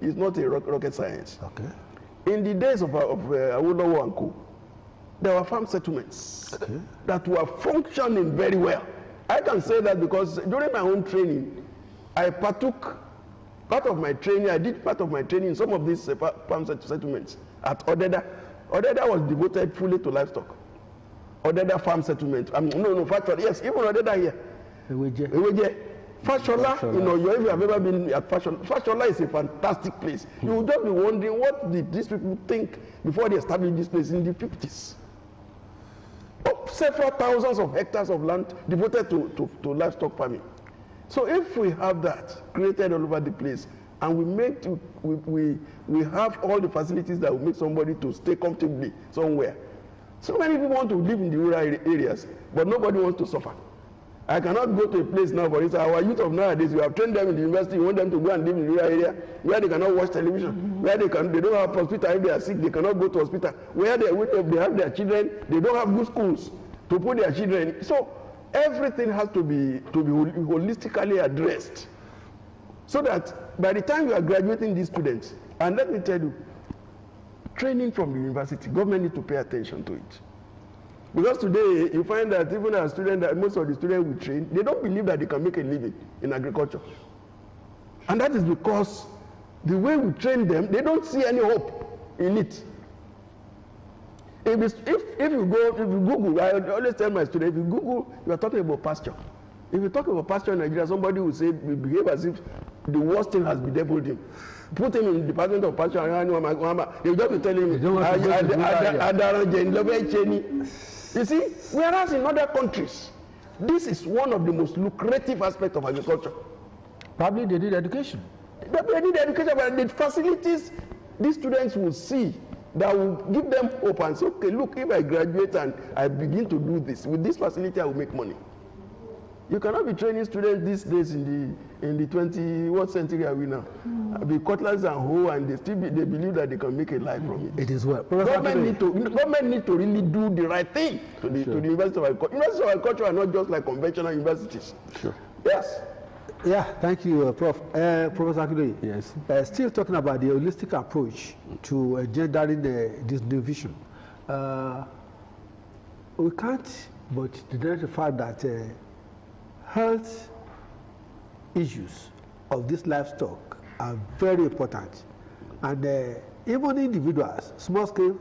It's not a rocket science. Okay. In the days of Awolowo and Co., there were farm settlements that were functioning very well. I can say that because during my own training, I partook part of my training. I did part of my training in some of these farm settlements at Odeda. Odeda was devoted fully to livestock. Odeda farm settlement. No, factory. Yes, even Odeda here. Eweje. Fashola, you know, if you have ever been at Fashola is a fantastic place. You will just be wondering, what did these people think before they established this place in the 50s? Several thousands of hectares of land devoted to livestock farming. So if we have that created all over the place, and we have all the facilities that will make somebody to stay comfortably somewhere. So many people want to live in the rural areas, but nobody wants to suffer. I cannot go to a place now, for instance, our youth of nowadays, you have trained them in the university, you want them to go and live in the rural area where they cannot watch television, where they don't have hospital. If they are sick, they cannot go to hospital. Where they have their children, they don't have good schools to put their children in. So everything has to be holistically addressed, so that by the time you are graduating these students, and let me tell you, training from the university, government needs to pay attention to it. Because today, you find that even as students, that most of the students we train, they don't believe that they can make a living in agriculture. And that is because the way we train them, they don't see any hope in it. If you Google, I always tell my students, if you Google, you are talking about pasture. If you talk about pasture in Nigeria, somebody will say, we behave as if the worst thing has bedeviled him. Put him in the Department of Pasture, they'll just be telling him, you see, whereas in other countries, this is one of the most lucrative aspects of agriculture. Probably they need education. They need education, but the facilities these students will see that will give them hope and say, okay, look, if I graduate and I begin to do this, with this facility I will make money. You cannot be training students these days in the 21st century are we now. Be cutlass and hoe, and they believe that they can make a life from it. It is well. Government need to really do the right thing to the University of Agriculture. Universities of Agriculture are not just like conventional universities. Sure. Yes. Yeah, thank you, Prof. Professor Akintoye. Yes. Still talking about the holistic approach to gendering this new vision. We can't but deny the fact that health issues of this livestock are very important, and even individuals, small-scale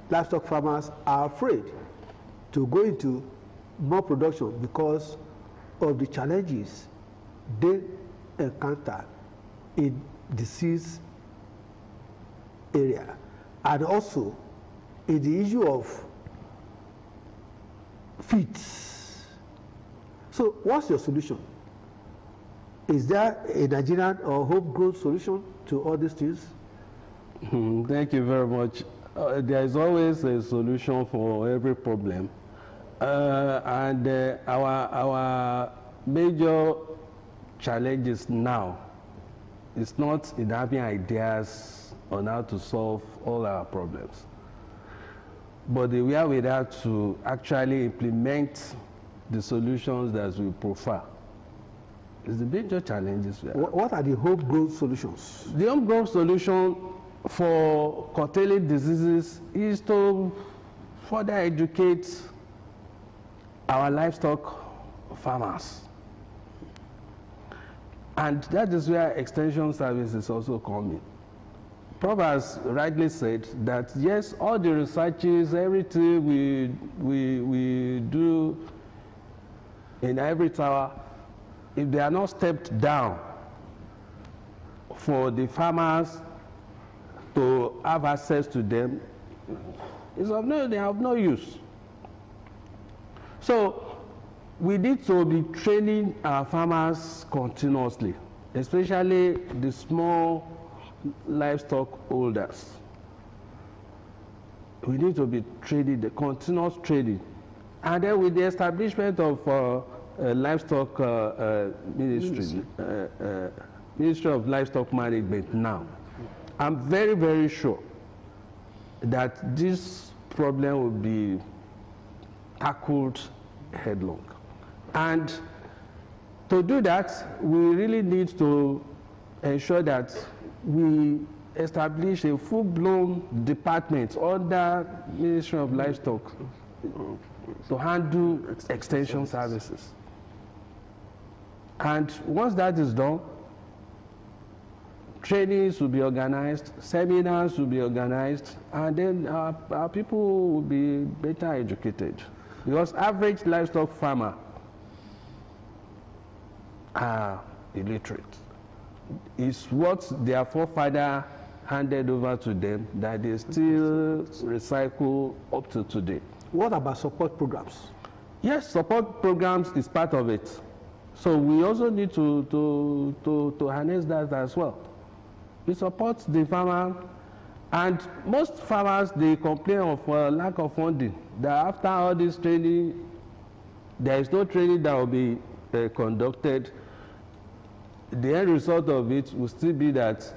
livestock farmers, are afraid to go into more production because of the challenges they encounter in disease area, and also in the issue of feeds. So what's your solution? Is there a Nigerian or homegrown solution to all these things? Thank you very much. There is always a solution for every problem. And our major challenges now is not in having ideas on how to solve all our problems, but the way we have to actually implement the solutions that we prefer is the major challenges. What are the homegrown solutions? The homegrown solution for curtailing diseases is to further educate our livestock farmers. And that is where extension services also come in. Prof has rightly said that yes, all the researches, everything we do in every tower, if they are not stepped down for the farmers to have access to them, they have no use. So we need to be training our farmers continuously, especially the small livestock holders. We need to be training, the continuous training. And then with the establishment of livestock ministry of livestock management now, I'm very, very sure that this problem will be tackled headlong. And to do that, we really need to ensure that we establish a full-blown department under Ministry of Livestock to handle extension services. And once that is done, trainings will be organized, seminars will be organized, and then our people will be better educated. Because average livestock farmer are illiterate. It's what their forefather handed over to them that they still recycle up to today. What about support programs? Yes, support programs is part of it. So we also need to harness that as well. We support the farmer, and most farmers, they complain of lack of funding, that after all this training, there is no training that will be conducted. The end result of it will still be that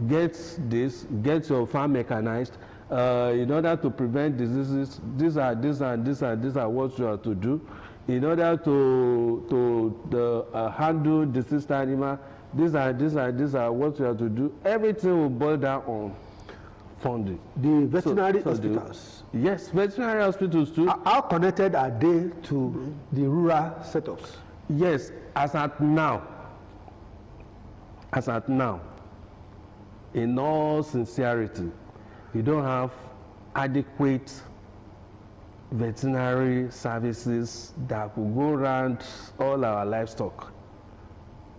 get your farm mechanized, in order to prevent diseases. These are what you have to do. In order to handle diseased animal, these are what you have to do. Everything will boil down on funding. The veterinary hospitals. Yes, veterinary hospitals too. How connected are they to the rural setups? Yes, as at now, in all sincerity, you don't have adequate veterinary services that will go around all our livestock.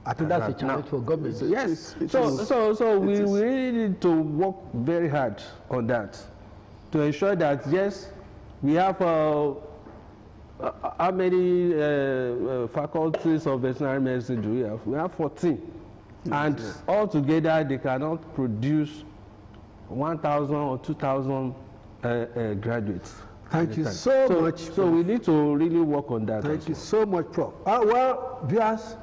I think that's a challenge for government. Yes. So we really need to work very hard on that to ensure that, yes, we have how many faculties of veterinary medicine do we have? We have 14. And altogether, they cannot produce 1,000 or 2,000 graduates. Thank you so much. So we need to really work on that. Thank you so much, Prof. Well, viewers,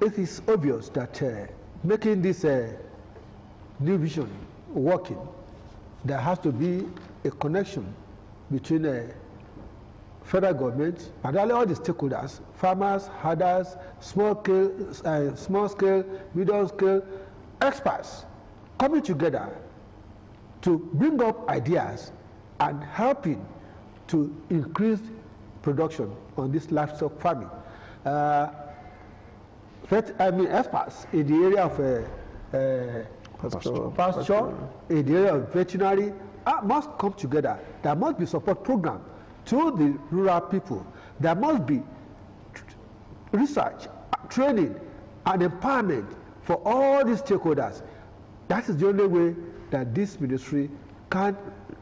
it is obvious that making this new vision working, there has to be a connection between federal government and all the stakeholders, farmers, herders, small scale, medium scale, experts coming together to bring up ideas and helping to increase production on this livestock farming. Experts in the area of pasture, in the area of veterinary, must come together. There must be support program to the rural people. There must be research, training, and empowerment for all these stakeholders. That is the only way that this ministry can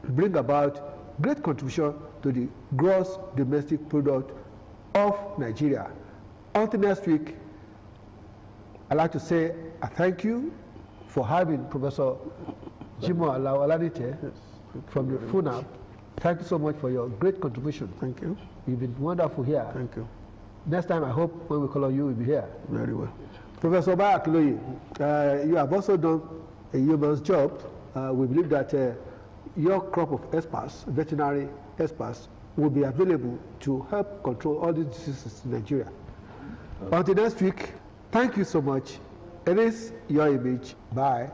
bring about great contribution to the gross domestic product of Nigeria. Until next week, I'd like to say a thank you for having Professor Jimoh Alawalanite from the FUNAB. Thank you so much for your great contribution. Thank you. You've been wonderful here. Thank you. Next time, I hope when we call on you, you'll be here. Very well. Professor Abeokuta, you have also done a yeoman's job. We believe that your crop of experts, veterinary experts, will be available to help control all these diseases in Nigeria. Until next week, thank you so much. It is your image. Bye.